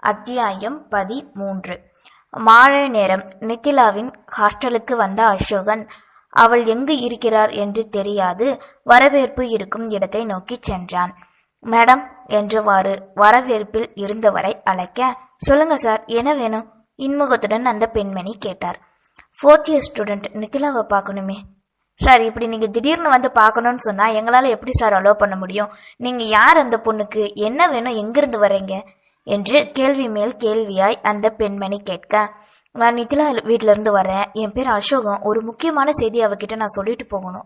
அத்தியாயம் 13. மாலை நேரம். நித்திலாவின் ஹாஸ்டலுக்கு வந்த அசோகன் அவள் எங்கு இருக்கிறார் என்று தெரியாது வரவேற்பு இருக்கும் இடத்தை நோக்கி சென்றான். மேடம் என்றவாறு வரவேற்பில் இருந்தவரை அழைக்க, சொல்லுங்க சார், என்ன வேணும்? இன்முகத்துடன் அந்த பெண்மணி கேட்டார். 4th இயர் ஸ்டூடெண்ட் நித்திலாவை பார்க்கணுமே. சார், இப்படி நீங்க திடீர்னு வந்து பார்க்கணும்னு சொன்னா எங்களால எப்படி சார் அலோவ் பண்ண முடியும்? நீங்க யார்? அந்த பொண்ணுக்கு என்ன வேணும்? எங்கிருந்து வர்றீங்க என்று கேள்வி மேல் கேள்வியாய் அந்த பெண்மணி கேட்க, நான் நித்திலா வீட்டில இருந்து வரேன். என் பேர் அசோகம். ஒரு முக்கியமான செய்தி அவகிட்ட நான் சொல்லிட்டு போகணும்.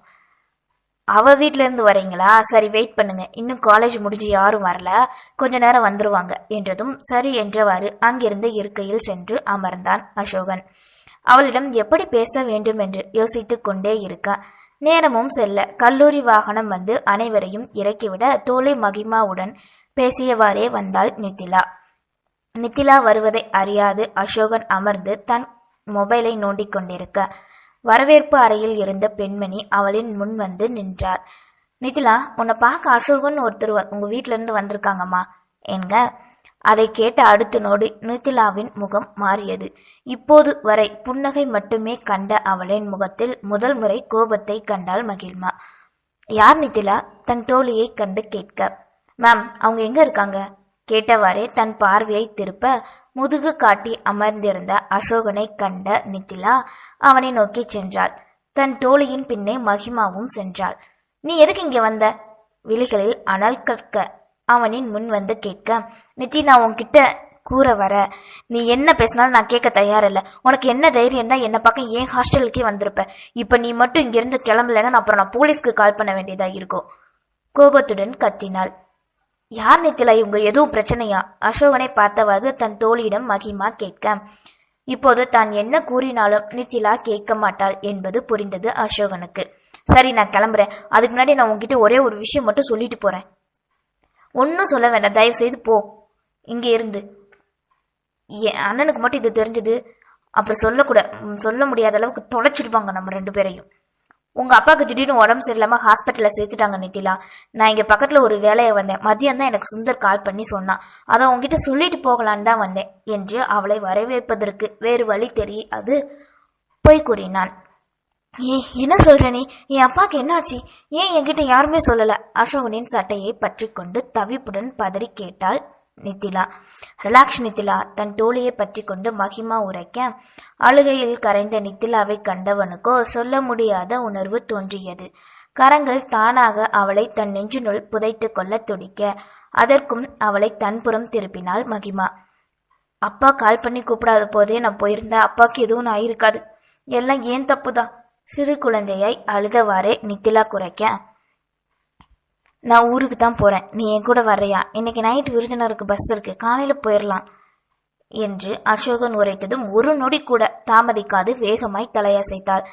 அவ வீட்டில இருந்து வரீங்களா? சரி, வெயிட் பண்ணுங்க, இன்னும் காலேஜ் முடிஞ்சு யாரும் வரல, கொஞ்ச நேரம் வந்துருவாங்க என்றதும் சரி என்றவாறு அங்கிருந்து இருக்கையில் சென்று அமர்ந்தான் அசோகன். அவளிடம் எப்படி பேச வேண்டும் என்று யோசித்துக் கொண்டே இருக்க நேரமும் செல்ல கல்லூரி வாகனம் வந்து அனைவரையும் இறக்கிவிட தோழி மகிமாவுடன் பேசியவாறே வந்தாள் நித்திலா. நித்திலா வருவதை அறியாது அசோகன் அமர்ந்து தன் மொபைலை நோண்டிக் கொண்டிருக்க வரவேற்பு அறையில் இருந்த பெண்மணி அவளின் முன் வந்து நின்றார். நித்திலா, உன்னை பார்க்க அசோகன் ஒருத்தர் உங்க வீட்டில இருந்து வந்திருக்காங்கம்மா என்க. அதை கேட்ட அடுத்த நொடி நித்திலாவின் முகம் மாறியது. இப்போது வரை புன்னகை மட்டுமே கண்ட அவளின் முகத்தில் முதல் முறை கோபத்தை கண்டாள் மகிழ்மா. யார் நித்திலா? தன் தோழியை கண்டு கேட்க, மேம், அவங்க எங்க இருக்காங்க கேட்டவாறே தன் பார்வையை திருப்ப முதுகு காட்டி அமர்ந்திருந்த அசோகனை கண்ட நித்திலா அவனை நோக்கி சென்றாள். தன் தோழியின் பின்னே மகிமாவும் சென்றாள். நீ எதுக்கு இங்க வந்த? விழிகளில் அனல் கற்க அவனின் முன் வந்து கேட்க, நித்தி, நான் உன்கிட்ட கூற வர, நீ என்ன பேசினாலும் நான் கேட்க தயாரில்ல. உனக்கு என்ன தைரியம் தான் என்ன பக்கம் ஏன் ஹாஸ்டலுக்கே வந்திருப்ப? இப்ப நீ மட்டும் இங்கிருந்து கிளம்பலன்னா அப்புறம் நான் போலீஸ்க்கு கால் பண்ண வேண்டியதா இருக்கும். கோபத்துடன் கத்தினாள். யார் நித்திலா, இவங்க எதுவும் பிரச்சனையா? அசோகனை பார்த்தவாறு தன் தோழியிடம் மகிமா கேட்க, இப்போது தான் என்ன கூறினாலும் நித்திலா கேட்க மாட்டாள் என்பது புரிந்தது அசோகனுக்கு. சரி, நான் கிளம்புறேன். அதுக்கு முன்னாடி நான் உங்ககிட்ட ஒரே ஒரு விஷயம் மட்டும் சொல்லிட்டு போறேன். ஒன்னும் சொல்ல வேண்டாம், தயவு செய்து போ இங்க இருந்து. என் அண்ணனுக்கு மட்டும் இது தெரிஞ்சது அப்புறம் சொல்ல முடியாத அளவுக்கு தொலைச்சிருப்பாங்க நம்ம 2 பேரையும். உங்க அப்பாவுக்கு திடீர்னு உடம்பு சரியில்லாம ஹாஸ்பிட்டல்ல சேர்த்துட்டாங்க நித்திலா. நான் இங்க பக்கத்துல ஒரு வேலையை வந்தேன். மதியம் தான் எனக்கு சுந்தர் கால் பண்ணி சொன்னான். அதை உங்ககிட்ட சொல்லிட்டு போகலான்னு தான் வந்தேன் என்று அவளை வரவேற்பதற்கு வேறு வழி தெரியாது போய் கூறினான். என்ன சொல்ற நீ? என் அப்பாக்கு என்னாச்சு? ஏன் என்கிட்ட யாருமே சொல்லல? அசோகனின் சட்டையை பற்றி கொண்டு தவிப்புடன் பதறி கேட்டாள் நித்திலா. ரிலாக்ஸ் நித்திலா, தன் தோழியை பற்றி கொண்டு மகிமா உரைக்க அழுகையில் கரைந்த நித்திலாவை கண்டவனுக்கோ சொல்ல முடியாத உணர்வு தோன்றியது. கரங்கள் தானாக அவளை தன் நெஞ்சினுள் புதைத்து கொள்ள துடிக்க அதற்கும் அவளை தன்புறம் திருப்பினாள் மகிமா. அப்பா கால் பண்ணி கூப்பிடாத போதே நான் போயிருந்தா அப்பாவுக்கு எதுவும் ஆயிருக்காது. எல்லாம் ஏன் தப்புதான். சிறு குழந்தையாய் அழுதவாறே நித்திலா குறைக்க, நான் ஊருக்கு தான் போறேன், நீ என் கூட வர்றியா? இன்னைக்கு நைட் விருதுநருக்கு பஸ் இருக்கு, காலையில போயிடலாம் என்று அசோகன் உரைத்ததும் ஒரு நொடி கூட தாமதிக்காது வேகமாய் தலையசைத்தாள்.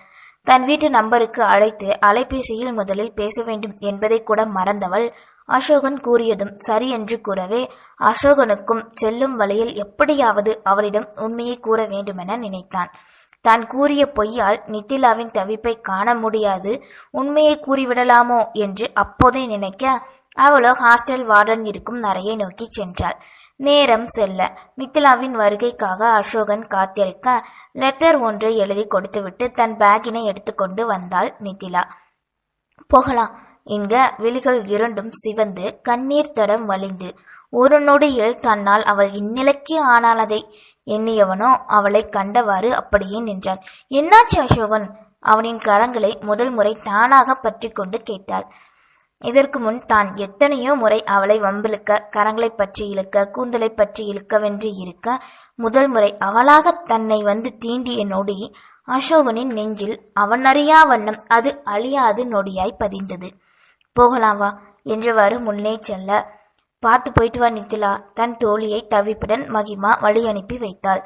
தன் வீட்டு நம்பருக்கு அழைத்து அலைபேசியில் முதலில் பேச வேண்டும் என்பதை கூட மறந்தவள் அசோகன் கூறியதும் சரி என்று கூறவே அசோகனுக்கும் செல்லும் வழியில் எப்படியாவது அவளிடம் உண்மையை கூற வேண்டுமென நினைத்தான். தான் கூறிய பொய்யால் நித்திலாவின் தவிப்பை காண முடியாது, உண்மையை கூறிவிடலாமோ என்று அப்போதே நினைக்க அவளோ ஹாஸ்டல் வார்டன் இருக்கும் அறையை நோக்கி சென்றாள். நேரம் செல்ல நித்திலாவின் வருகைக்காக அசோகன் காத்திருக்க லெட்டர் ஒன்றை எழுதி கொடுத்துவிட்டு தன் பேக்கினை எடுத்துக்கொண்டு வந்தாள் நித்திலா. போகலாம் என்க விழிகள் இரண்டும் சிவந்து கண்ணீர் தடம் வழிந்து ஒரு நொடியில் தன்னால் அவள் இந்நிலைக்கு ஆனாலதை எண்ணியவனோ அவளை கண்டவாறு அப்படியே நின்றான். என்னாச்சு அசோகன்? அவனின் கரங்களை முதல் முறை தானாக பற்றி கொண்டு கேட்டாள். இதற்கு முன் தான் எத்தனையோ முறை அவளை வம்பிழுக்க, கரங்களை பற்றி இழுக்க, கூந்தலை பற்றி இழுக்கவென்று இருக்க, முதல் முறை அவளாக தன்னை வந்து தீண்டிய நொடி அசோகனின் நெஞ்சில் அவன் அறியா வண்ணம் அது அழியாது நொடியாய் பதிந்தது. போகலாம் வா என்றவாறு முன்னே செல்ல, பார்த்து போயிட்டு வா நித்திலா, தன் தோழியை தவிப்புடன் மகிமா வழி அனுப்பி வைத்தாள்.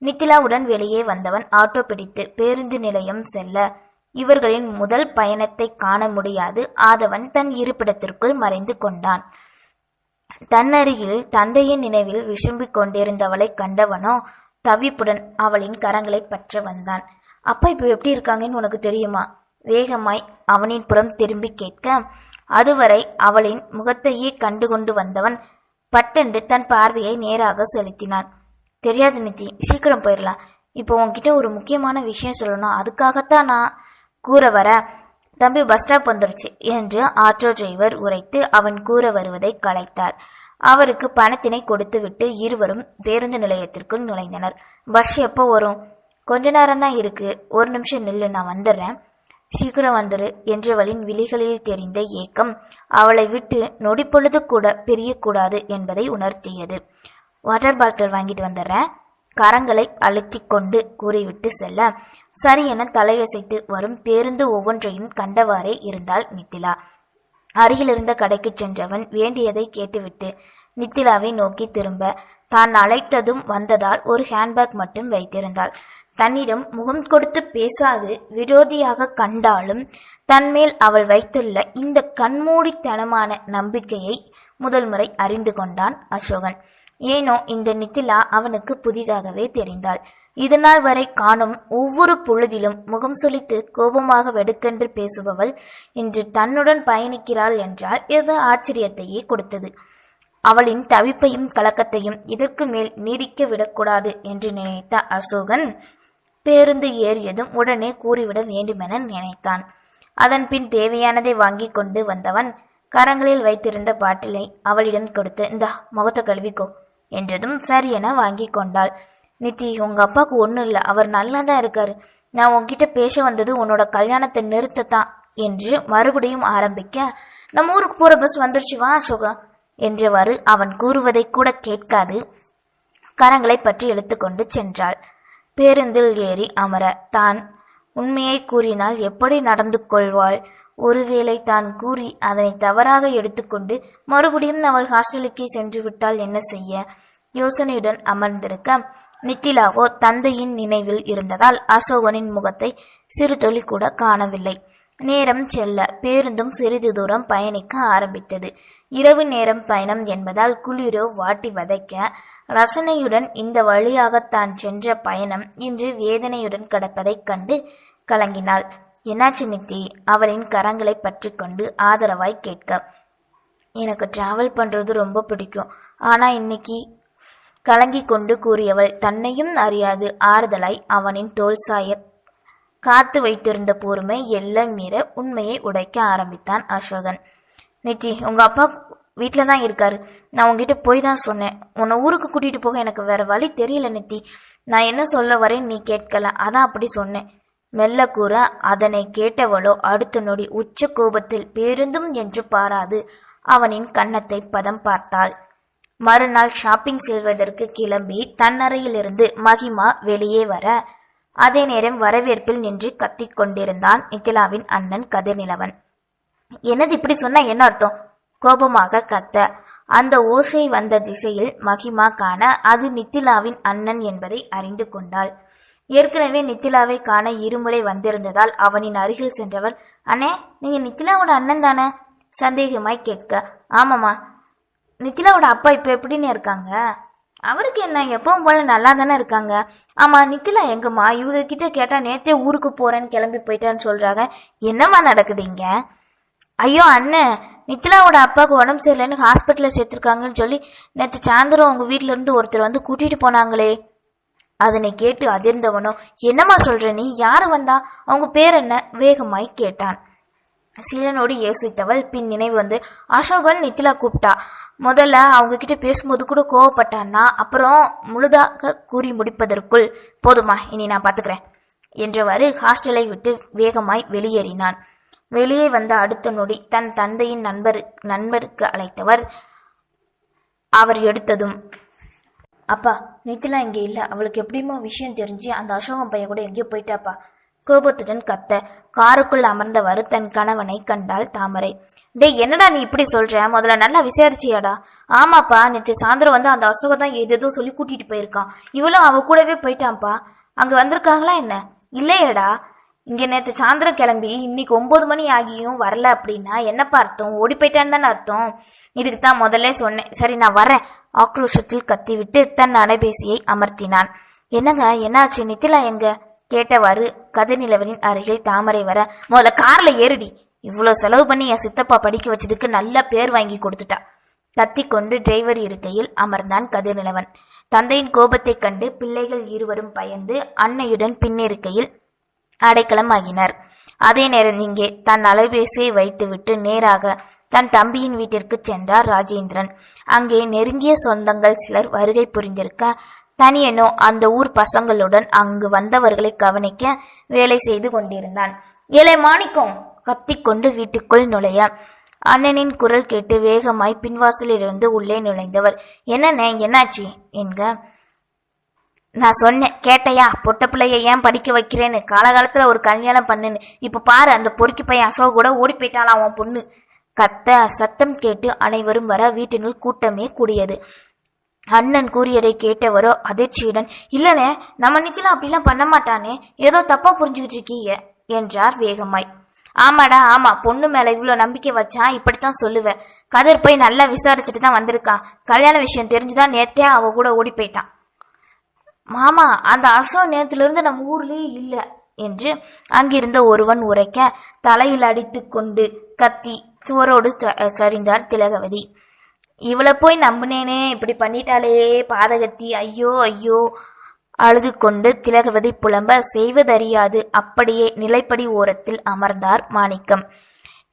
நித்திலாவுடன் வெளியே வந்தவன் ஆட்டோ பிடித்து பேருந்து நிலையம் செல்ல இவர்களின் முதல் பயணத்தை காண முடியாது ஆதவன் தன் இருப்பிடத்திற்குள் மறைந்து கொண்டான். தன்னருகில் தந்தையின் நினைவில் விசும்பிக் கொண்டிருந்தவளை கண்டவனோ தவிப்புடன் அவளின் கரங்களை பற்ற வந்தான். அப்பா இப்ப எப்படி இருக்காங்கன்னு உனக்கு தெரியுமா? வேகமாய் அவனின் புறம் திரும்பி கேட்க அதுவரை அவளின் முகத்தையே கண்டு கொண்டு வந்தவன் பட்டென்று தன் பார்வையை நேராக செலுத்தினான். தெரியாது நித்தி, சீக்கிரம் போயிடலாம். இப்போ உன்கிட்ட ஒரு முக்கியமான விஷயம் சொல்லணும், அதுக்காகத்தான் நான் கூற வர. தம்பி பஸ் ஸ்டாப் வந்துருச்சு என்று ஆட்டோ டிரைவர் உரைத்து அவன் கூற வருவதை கலைத்தார். அவருக்கு பணத்தினை கொடுத்துவிட்டு இருவரும் பேருந்து நிலையத்திற்குள் நுழைந்தனர். பஸ் எப்போ வரும்? கொஞ்ச நேரம்தான் இருக்கு, ஒரு நிமிஷம் நில்லு, நான் வந்துடுறேன். சீக்கிரம் வந்துரு என்றவளின் விழிகளில் தெரிந்த ஏக்கம் அவளை விட்டு நொடிப்பொழுது கூட பிரியக்கூடாது என்பதை உணர்த்தியது. வாட்டர் பாட்டில் வாங்கிட்டு வந்துடுறேன், கரங்களை அழுத்தி கொண்டு கூறிவிட்டு செல்ல சரி என தலையசைத்து வரும் பேருந்து ஒவ்வொன்றையும் கண்டவாறே இருந்தாள் நித்திலா. அருகிலிருந்த கடைக்கு சென்றவன் வேண்டியதை கேட்டுவிட்டு நித்திலாவை நோக்கி திரும்ப தான் அழைத்ததும் வந்ததால் ஒரு ஹேண்ட்பேக் மட்டும் வைத்திருந்தாள். தன்னிடம் முகம் கொடுத்து பேசாது விரோதியாக கண்டாலும் தன்மேல் அவள் வைத்துள்ள இந்த கண்மூடித்தனமான நம்பிக்கையை முதல் முறை அறிந்து கொண்டான் அசோகன். ஏனோ இந்த நித்திலா அவனுக்கு புதிதாகவே தெரிந்தாள். இதுநாள் வரை காணும் ஒவ்வொரு பொழுதிலும் முகம் சுளித்து கோபமாக வெடுக்கென்று பேசுபவள் இன்று தன்னுடன் பயணிக்கிறாள் என்றால் இது ஆச்சரியத்தையே கொடுத்தது. அவளின் தவிப்பையும் கலக்கத்தையும் இதற்கு மேல் நீடிக்க விடக்கூடாது என்று நினைத்த அசோகன் பேருந்து ஏறியதும் உடனே கூறிவிட வேண்டுமென நினைத்தான். அதன் பின் தேவையானதை வாங்கி கொண்டு வந்தவன் கரங்களில் வைத்திருந்த பாட்டிலை அவளிடம் கொடுத்து, இந்த முகத்தை கழுவிக்கோ என்றதும் சரி என வாங்கி கொண்டாள். நித்தி, உங்க அப்பாவுக்கு ஒன்றும் இல்லை, அவர் நல்லா தான் இருக்காரு. நான் உன்கிட்ட பேச வந்தது உன்னோட கல்யாணத்தை நிறுத்தத்தான் என்று மறுபடியும் ஆரம்பிக்க, நம்ம ஊருக்கு போற பஸ் வந்துருச்சு, வா அசோகா என்றவாறு அவன் கூறுவதை கூட கேட்காது கரங்களை பற்றி இழுத்துக்கொண்டு சென்றாள். பேருந்தில் ஏறி அமர தான் உண்மையை கூறினால் எப்படி நடந்து கொள்வாள்? ஒருவேளை தான் கூறி அதனை தவறாக எடுத்துக்கொண்டு மறுபடியும் அவள் ஹாஸ்டலுக்கே சென்று விட்டால் என்ன செய்ய? யோசனையுடன் அமர்ந்திருக்க நித்திலாவோ தந்தையின் நினைவில் இருந்ததால் அசோகனின் முகத்தை சிறு துளி கூட காணவில்லை. நேரம் செல்ல பேருந்தும் சிறிது தூரம் பயணிக்க ஆரம்பித்தது. இரவு நேரம் பயணம் என்பதால் குளிரோ வாட்டி வதைக்க ரசனையுடன் இந்த வழியாக தான் சென்ற பயணம் இன்று வேதனையுடன் கிடப்பதைக் கண்டு கலங்கினாள். என்னாச்சு நித்தி? அவளின் கரங்களை பற்றி கொண்டு ஆதரவாய் கேட்க, எனக்கு டிராவல் பண்றது ரொம்ப பிடிக்கும், ஆனா இன்னைக்கு கலங்கி கொண்டு கூறியவள் தன்னையும் அறியாது ஆறுதலாய் அவனின் தோல் சாய காத்து வைத்திருந்த பொறுமை எல்லாம் மீற உண்மையை உடைக்க ஆரம்பித்தான் அசோகன். நித்தி, உங்க அப்பா வீட்டில தான் இருக்காரு, நான் உங்ககிட்ட போய் தான் சொன்னேன், உன்னை ஊருக்கு கூட்டிட்டு போக எனக்கு வேற வழி தெரியல நித்தி, நான் என்ன சொல்ல வரேன் நீ கேட்கல, அதான் அப்படி சொன்னேன். மெல்ல கூற அதனை கேட்டவளோ அடுத்த நொடி உச்ச கோபத்தில் பேருந்தும் என்று பாராது அவனின் கன்னத்தை பதம் பார்த்தாள். மறுநாள் ஷாப்பிங் செல்வதற்கு கிளம்பி தன்னறையிலிருந்து மகிமா வெளியே வர அதே நேரம் வரவேற்பில் நின்று கத்திக் கொண்டிருந்தான் நித்திலாவின் அண்ணன் கதிர்நிலவன். என்னது இப்படி சொன்ன என்ன அர்த்தம்? கோபமாக கத்த அந்த ஓசை வந்த திசையில் மகிமா காண அது நித்திலாவின் அண்ணன் என்பதை அறிந்து கொண்டாள். ஏற்கனவே நித்திலாவை காண இருமுறை வந்திருந்ததால் அவனின் அருகில் சென்றவர், அண்ணே நீங்க நித்திலாவோட அண்ணன் தானே? சந்தேகமாய் கேட்க, ஆமாமா. நித்திலாவோட அப்பா இப்ப எப்படின்னு இருக்காங்க? அவருக்கு என்ன, எப்பவும் போல நல்லா தானே இருக்காங்க. ஆமா, நித்திலா எங்கம்மா? இவங்க கிட்ட கேட்டா நேத்தே ஊருக்கு போறேன்னு கிளம்பி போயிட்டான்னு சொல்றாங்க. என்னம்மா நடக்குதுங்க? ஐயோ அண்ணன், நித்திலாவோட அப்பாவுக்கு உடம்பு சரியில்லைன்னு ஹாஸ்பிட்டல்ல சேர்த்திருக்காங்கன்னு சொல்லி நேற்று சாயந்தரம் உங்க வீட்டுல இருந்து ஒருத்தர் வந்து கூட்டிட்டு போனாங்களே. அதனை கேட்டு அதிர்ந்தவனோ, என்னம்மா சொல்ற நீ? யாரு வந்தா? அவங்க பேர் என்ன? வேகமாய் கேட்டான். சீலனோடு யோசித்தவள் பின் நினைவு வந்து, அசோகன் நித்திலா கூப்பிட்டா. முதல்ல அவங்க கிட்ட பேசும்போது கூட கோவப்பட்டான்னா, அப்புறம் முழுதாக கூறி முடிப்பதற்குள் போதுமா, இனி நான் பாத்துக்கிறேன் என்றவாறு ஹாஸ்டலை விட்டு வேகமாய் வெளியேறினான். வெளியே வந்த அடுத்த நொடி தன் தந்தையின் நண்பருக்கு அழைத்தவர் அவர் எடுத்ததும், அப்பா நித்திலா இங்கே இல்லை, அவளுக்கு எப்படியுமோ விஷயம் தெரிஞ்சு அந்த அசோகம் பையன் கூட எங்கேயோ போயிட்டாப்பா. கோபத்துடன் கத்த காருக்குள் அமர்ந்தவாறு தன் கணவனை கண்டாள் தாமரை. டேய் என்னடா நீ இப்படி சொல்ற? முதல்ல நல்லா விசாரிச்சியாடா? ஆமாப்பா, நேற்று சாயந்தரம் வந்து அந்த அசோகம் தான் ஏதேதோ சொல்லி கூட்டிட்டு போயிருக்கான், இவளும் அவ கூடவே போயிட்டான்ப்பா. அங்க வந்திருக்காங்களா என்ன? இல்லையேடா, இங்க நேற்று சாயந்தரம் கிளம்பி இன்னைக்கு 9 மணி ஆகியும் வரல அப்படின்னா என்னப்பா அர்த்தம்? ஓடி போயிட்டான்னு தானே அர்த்தம். இதுக்கு தான் முதல்ல சொன்னேன். சரி நான் வரேன், ஆக்ரோஷத்தில் கத்திவிட்டு தன் அலைபேசியை அமர்த்தினான். என்னங்க என்னாச்சு? நித்திலா எங்க கேட்டவாறு கதிர்நிலவனின் அருகில் தாமரை வர, முதல்ல கார்ல ஏறுடி, இவ்வளவு செலவு பண்ணி என் சித்தப்பா படிக்க வச்சதுக்கு நல்ல பேர் வாங்கி கொடுத்துட்டா கத்திக்கொண்டு டிரைவர் இருக்கையில் அமர்ந்தான் கதிர்நிலவன். தந்தையின் கோபத்தைக் கண்டு பிள்ளைகள் இருவரும் பயந்து அன்னையுடன் பின்னிருக்கையில் அடைக்கலம் ஆகினர். அதே நேரம் இங்கே தன் அலைபேசியை வைத்துவிட்டு நேராக தன் தம்பியின் வீட்டிற்கு சென்றார் ராஜேந்திரன். அங்கே நெருங்கிய சொந்தங்கள் சிலர் வருகை புரிந்திருக்க, தனியனோ அந்த ஊர் பசங்களுடன் அங்கு வந்தவர்களை கவனிக்க வேலை செய்து கொண்டிருந்தான். ஏலே மாணிக்கம்! கத்திக்கொண்டு வீட்டுக்குள் நுழைய அண்ணனின் குரல் கேட்டு வேகமாய் பின்வாசலிலிருந்து உள்ளே நுழைந்தவர், என்னண்ணே, என்னாச்சு என்க, நான் சொன்னேன் கேட்டையா, பொட்ட பிள்ளைய ஏன் படிக்க வைக்கிறேன்னு, காலகாலத்துல ஒரு கல்யாணம் பண்ணுன்னு. இப்ப பாரு, அந்த பொறுக்கி பையன் அசோக் கூட ஓடி போயிட்டாலாம் அவன் பொண்ணு. கத்த சத்தம் கேட்டு அனைவரும் வர வீட்டினுள் கூட்டமே கூடியது. அண்ணன் கூறியதை கேட்டவரோ அதிர்ச்சியுடன், இல்லனே, நம்ம நித்திலாம் அப்படிலாம் பண்ண மாட்டானே, ஏதோ தப்பா புரிஞ்சுக்கிட்டு இருக்கீங்க என்றார் வேகமாய். ஆமாடா ஆமா, பொண்ணு மேல இவ்வளவு நம்பிக்கை வச்சா இப்படித்தான் சொல்லுவேன். கதிர் போய் நல்லா விசாரிச்சுட்டு தான் வந்திருக்கான். கல்யாண விஷயம் தெரிஞ்சுதான் நேத்தே அவ கூட ஓடி போயிட்டான். மாமா, அந்த அசோக் நேரத்துல இருந்து நம்ம ஊர்லயே இல்ல என்று அங்கிருந்த ஒருவன் உரைக்க தலையில் அடித்து கொண்டு கத்தி சுவரோடு சரிந்தார் திலகவதி. இவளை போய் நம்பினேனே, இப்படி பண்ணிட்டாலே பாதகத்தி, ஐயோ ஐயோ அழுது கொண்டு திலகவதி புலம்ப செய்வதறியாது அப்படியே நிலைப்படி ஓரத்தில் அமர்ந்தார் மாணிக்கம்.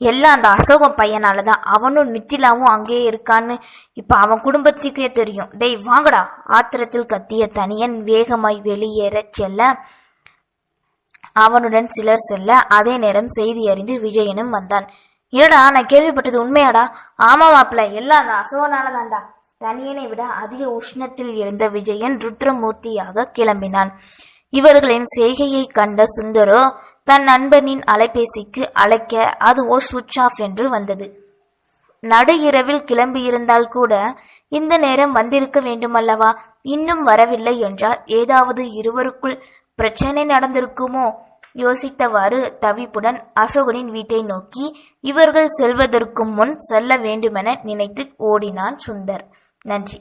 எல்லாம் அந்த அசோகம் பையனாலதான், அவனும் நித்திலாவும் அங்கேயே இருக்கான்னு இப்ப அவன் குடும்பத்துக்கே தெரியும். டேய் வாங்கடா! ஆத்திரத்தில் கத்திய தனியன் வேகமாய் வெளியேற செல்ல அவனுடன் சிலர் செல்ல அதே நேரம் செய்தி அறிந்து விஜயனும் வந்தான். இல்லடா, நான் கேள்விப்பட்டது உண்மையாடா? ஆமா மாப்பிள்ள, எல்லாம் அந்த அசோகனாலதான்டா. தனியனை விட அதிக உஷ்ணத்தில் இருந்த விஜயன் ருத்ரமூர்த்தியாக கிளம்பினான். இவர்களின் செய்கையை கண்ட சுந்தரோ தன் நண்பனின் அலைபேசிக்கு அழைக்க அதுவோ சுவிட்ச் ஆஃப் என்று வந்தது. நடு இரவில் கிளம்பியிருந்தால் கூட இந்த நேரம் வந்திருக்க வேண்டுமல்லவா? இன்னும் வரவில்லை என்றால் ஏதாவது இருவருக்குள் பிரச்சனை நடந்திருக்குமோ? யோசித்தவாறு தவிப்புடன் அசோகனின் வீட்டை நோக்கி இவர்கள் செல்வதற்கு முன் செல்ல வேண்டுமென நினைத்து ஓடினான் சுந்தர். நன்றி.